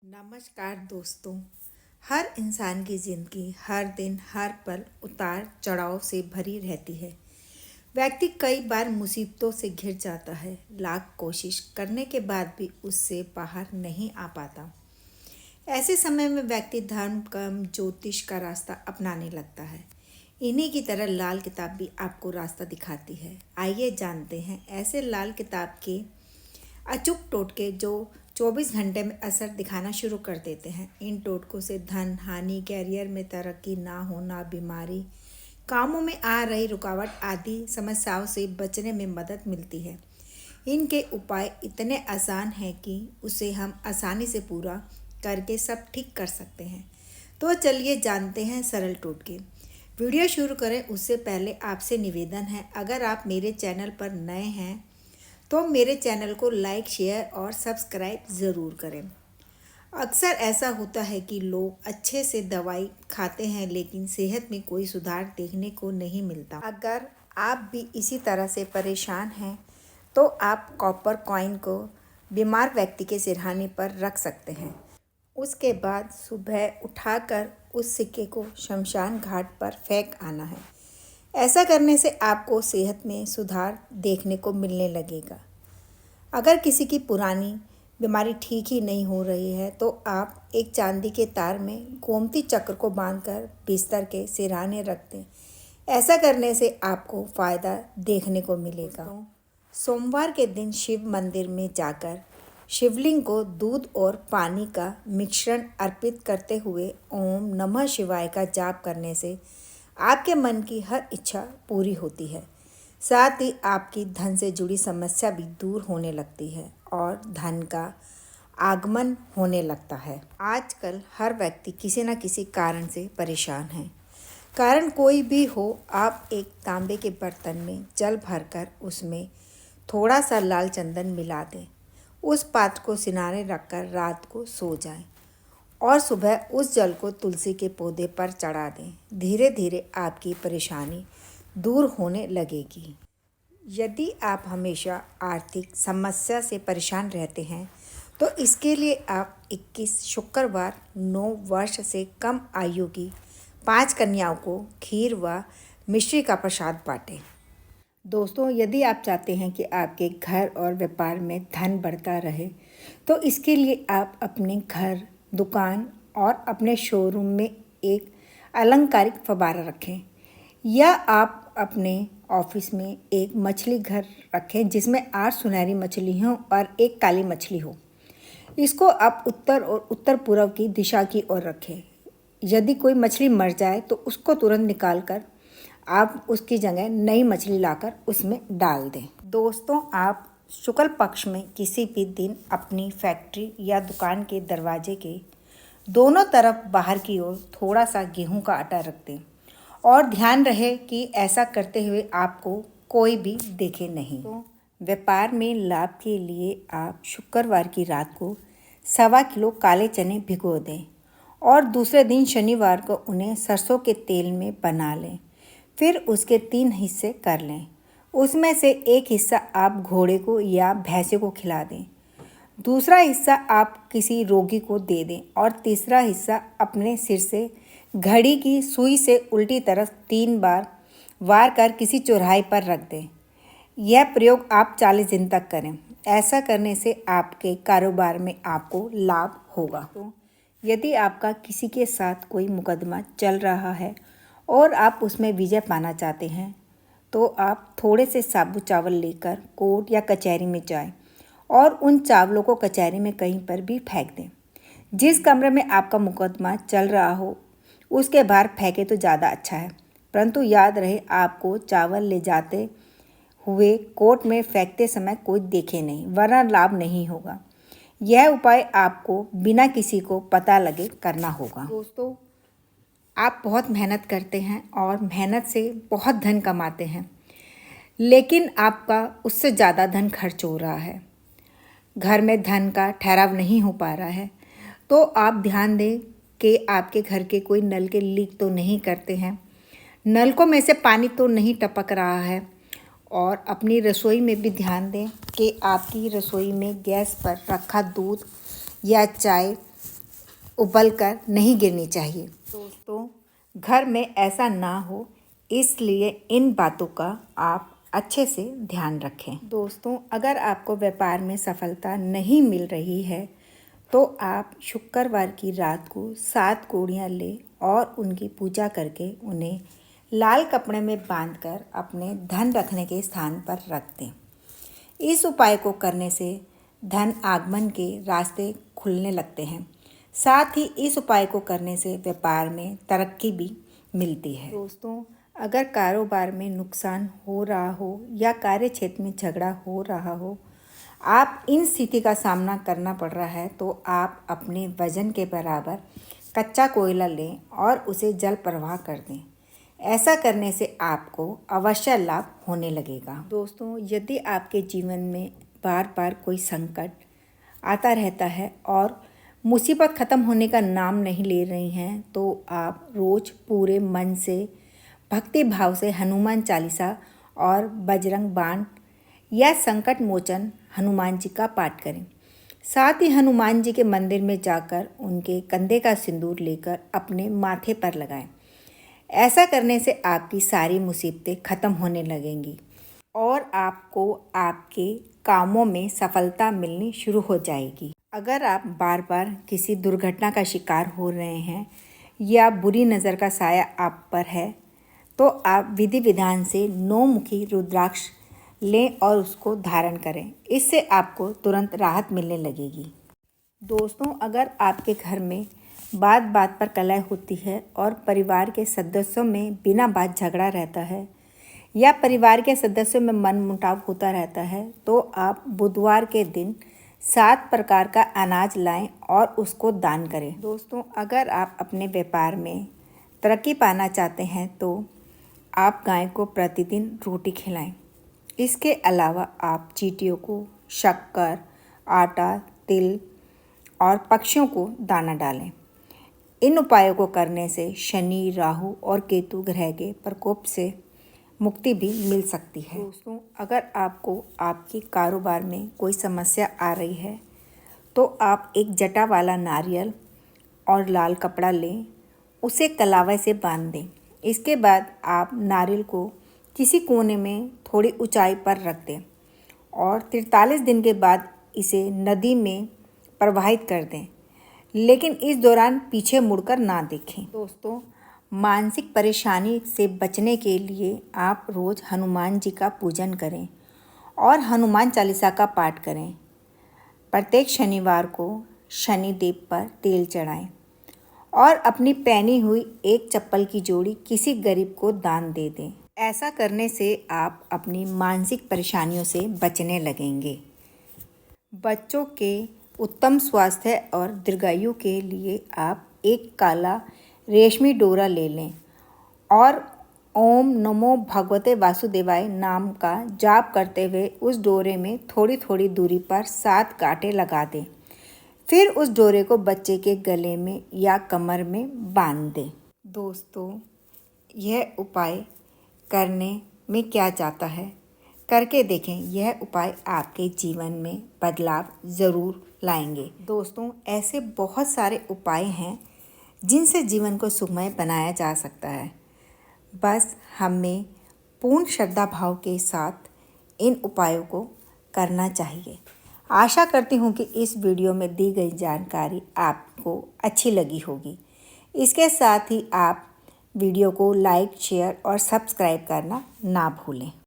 नमस्कार दोस्तों। हर इंसान की ज़िंदगी हर दिन हर पल उतार चढ़ाव से भरी रहती है। व्यक्ति कई बार मुसीबतों से घिर जाता है, लाख कोशिश करने के बाद भी उससे बाहर नहीं आ पाता। ऐसे समय में व्यक्ति धर्म कर्म ज्योतिष का रास्ता अपनाने लगता है। इन्हीं की तरह लाल किताब भी आपको रास्ता दिखाती है। आइए जानते हैं ऐसे लाल किताब के अचूक टोटके जो 24 घंटे में असर दिखाना शुरू कर देते हैं। इन टोटकों से धन हानि, कैरियर में तरक्की ना होना, बीमारी, कामों में आ रही रुकावट आदि समस्याओं से बचने में मदद मिलती है। इनके उपाय इतने आसान हैं कि उसे हम आसानी से पूरा करके सब ठीक कर सकते हैं। तो चलिए जानते हैं सरल टोटके। वीडियो शुरू करें उससे पहले आपसे निवेदन है, अगर आप मेरे चैनल पर नए हैं तो मेरे चैनल को लाइक, शेयर और सब्सक्राइब ज़रूर करें। अक्सर ऐसा होता है कि लोग अच्छे से दवाई खाते हैं लेकिन सेहत में कोई सुधार देखने को नहीं मिलता। अगर आप भी इसी तरह से परेशान हैं तो आप कॉपर कॉइन को बीमार व्यक्ति के सिरहाने पर रख सकते हैं। उसके बाद सुबह उठाकर उस सिक्के को शमशान घाट पर फेंक आना है। ऐसा करने से आपको सेहत में सुधार देखने को मिलने लगेगा। अगर किसी की पुरानी बीमारी ठीक ही नहीं हो रही है तो आप एक चांदी के तार में गोमती चक्र को बांधकर बिस्तर के सिरहाने रख दें। ऐसा करने से आपको फ़ायदा देखने को मिलेगा। सोमवार के दिन शिव मंदिर में जाकर शिवलिंग को दूध और पानी का मिश्रण अर्पित करते हुए ओम नमः शिवाय का जाप करने से आपके मन की हर इच्छा पूरी होती है। साथ ही आपकी धन से जुड़ी समस्या भी दूर होने लगती है और धन का आगमन होने लगता है। आजकल हर व्यक्ति किसी न किसी कारण से परेशान है। कारण कोई भी हो, आप एक तांबे के बर्तन में जल भरकर उसमें थोड़ा सा लाल चंदन मिला दें। उस पात्र को सिरहाने रखकर रात को सो जाएं और सुबह उस जल को तुलसी के पौधे पर चढ़ा दें। धीरे धीरे आपकी परेशानी दूर होने लगेगी। यदि आप हमेशा आर्थिक समस्या से परेशान रहते हैं तो इसके लिए आप 21 शुक्रवार 9 वर्ष से कम आयु की 5 कन्याओं को खीर व मिश्री का प्रसाद बांटें। दोस्तों, यदि आप चाहते हैं कि आपके घर और व्यापार में धन बढ़ता रहे तो इसके लिए आप अपने घर, दुकान और अपने शोरूम में एक अलंकारिक फव्वारा रखें, या आप अपने ऑफिस में एक मछली घर रखें जिसमें 8 सुनहरी मछली हों और एक काली मछली हो। इसको आप उत्तर और उत्तर पूर्व की दिशा की ओर रखें। यदि कोई मछली मर जाए तो उसको तुरंत निकाल कर आप उसकी जगह नई मछली लाकर उसमें डाल दें। दोस्तों, आप शुक्ल पक्ष में किसी भी दिन अपनी फैक्ट्री या दुकान के दरवाजे के दोनों तरफ बाहर की ओर थोड़ा सा गेहूं का आटा रख दें और ध्यान रहे कि ऐसा करते हुए आपको कोई भी देखे नहीं। तो व्यापार में लाभ के लिए आप शुक्रवार की रात को 1.25 किलो काले चने भिगो दें और दूसरे दिन शनिवार को उन्हें सरसों के तेल में बना लें। फिर उसके 3 हिस्से कर लें। उसमें से एक हिस्सा आप घोड़े को या भैंसे को खिला दें, दूसरा हिस्सा आप किसी रोगी को दे दें और तीसरा हिस्सा अपने सिर से घड़ी की सुई से उल्टी तरफ 3 बार वार कर किसी चौराहे पर रख दें। यह प्रयोग आप 40 दिन तक करें। ऐसा करने से आपके कारोबार में आपको लाभ होगा। तो यदि आपका किसी के साथ कोई मुकदमा चल रहा है और आप उसमें विजय पाना चाहते हैं तो आप थोड़े से साबुत चावल लेकर कोर्ट या कचहरी में जाएं और उन चावलों को कचहरी में कहीं पर भी फेंक दें। जिस कमरे में आपका मुकदमा चल रहा हो उसके बाहर फेंके तो ज़्यादा अच्छा है, परंतु याद रहे आपको चावल ले जाते हुए कोर्ट में फेंकते समय कोई देखे नहीं, वरना लाभ नहीं होगा। यह उपाय आपको बिना किसी को पता लगे करना होगा। दोस्तों, आप बहुत मेहनत करते हैं और मेहनत से बहुत धन कमाते हैं, लेकिन आपका उससे ज़्यादा धन खर्च हो रहा है, घर में धन का ठहराव नहीं हो पा रहा है, तो आप ध्यान दें कि आपके घर के कोई नल के लीक तो नहीं करते हैं, नलकों में से पानी तो नहीं टपक रहा है, और अपनी रसोई में भी ध्यान दें कि आपकी रसोई में गैस पर रखा दूध या चाय उबल कर नहीं गिरनी चाहिए। दोस्तों, घर में ऐसा ना हो इसलिए इन बातों का आप अच्छे से ध्यान रखें। दोस्तों, अगर आपको व्यापार में सफलता नहीं मिल रही है तो आप शुक्रवार की रात को 7 कोड़ियाँ लें और उनकी पूजा करके उन्हें लाल कपड़े में बांधकर अपने धन रखने के स्थान पर रख दें। इस उपाय को करने से धन आगमन के रास्ते खुलने लगते हैं। साथ ही इस उपाय को करने से व्यापार में तरक्की भी मिलती है। दोस्तों, अगर कारोबार में नुकसान हो रहा हो या कार्य क्षेत्र में झगड़ा हो रहा हो, आप इन स्थिति का सामना करना पड़ रहा है तो आप अपने वजन के बराबर कच्चा कोयला लें और उसे जल प्रवाह कर दें। ऐसा करने से आपको अवश्य लाभ होने लगेगा। दोस्तों, यदि आपके जीवन में बार बार कोई संकट आता रहता है और मुसीबत ख़त्म होने का नाम नहीं ले रही हैं तो आप रोज़ पूरे मन से भक्ति भाव से हनुमान चालीसा और बजरंग बाण या संकट मोचन हनुमान जी का पाठ करें। साथ ही हनुमान जी के मंदिर में जाकर उनके कंधे का सिंदूर लेकर अपने माथे पर लगाएं। ऐसा करने से आपकी सारी मुसीबतें ख़त्म होने लगेंगी और आपको आपके कामों में सफलता मिलनी शुरू हो जाएगी। अगर आप बार बार किसी दुर्घटना का शिकार हो रहे हैं या बुरी नज़र का साया आप पर है तो आप विधि विधान से 9 मुखी रुद्राक्ष लें और उसको धारण करें। इससे आपको तुरंत राहत मिलने लगेगी। दोस्तों, अगर आपके घर में बात बात पर कलह होती है और परिवार के सदस्यों में बिना बात झगड़ा रहता है या परिवार के सदस्यों में मनमुटाव होता रहता है तो आप बुधवार के दिन 7 प्रकार का अनाज लाएं और उसको दान करें। दोस्तों, अगर आप अपने व्यापार में तरक्की पाना चाहते हैं तो आप गाय को प्रतिदिन रोटी खिलाएं। इसके अलावा आप चींटियों को शक्कर, आटा, तिल और पक्षियों को दाना डालें। इन उपायों को करने से शनि, राहु और केतु ग्रह के प्रकोप से मुक्ति भी मिल सकती है। दोस्तों, अगर आपको आपके कारोबार में कोई समस्या आ रही है तो आप एक जटा वाला नारियल और लाल कपड़ा लें, उसे कलावे से बांध दें। इसके बाद आप नारियल को किसी कोने में थोड़ी ऊंचाई पर रख दें और 43 दिन के बाद इसे नदी में प्रवाहित कर दें, लेकिन इस दौरान पीछे मुड़कर ना देखें। दोस्तों, मानसिक परेशानी से बचने के लिए आप रोज़ हनुमान जी का पूजन करें और हनुमान चालीसा का पाठ करें। प्रत्येक शनिवार को शनिदेव पर तेल चढ़ाएं और अपनी पहनी हुई एक चप्पल की जोड़ी किसी गरीब को दान दे दें। ऐसा करने से आप अपनी मानसिक परेशानियों से बचने लगेंगे। बच्चों के उत्तम स्वास्थ्य और दीर्घायु के लिए आप एक काला रेशमी डोरा ले लें और ओम नमो भगवते वासुदेवाय नाम का जाप करते हुए उस डोरे में थोड़ी थोड़ी दूरी पर 7 कांटे लगा दें। फिर उस डोरे को बच्चे के गले में या कमर में बांध दें। दोस्तों, यह उपाय करने में क्या जाता है, करके देखें। यह उपाय आपके जीवन में बदलाव ज़रूर लाएंगे। दोस्तों, ऐसे बहुत सारे उपाय हैं जिनसे जीवन को सुखमय बनाया जा सकता है। बस हमें पूर्ण श्रद्धा भाव के साथ इन उपायों को करना चाहिए। आशा करती हूँ कि इस वीडियो में दी गई जानकारी आपको अच्छी लगी होगी। इसके साथ ही आप वीडियो को लाइक, शेयर और सब्सक्राइब करना ना भूलें।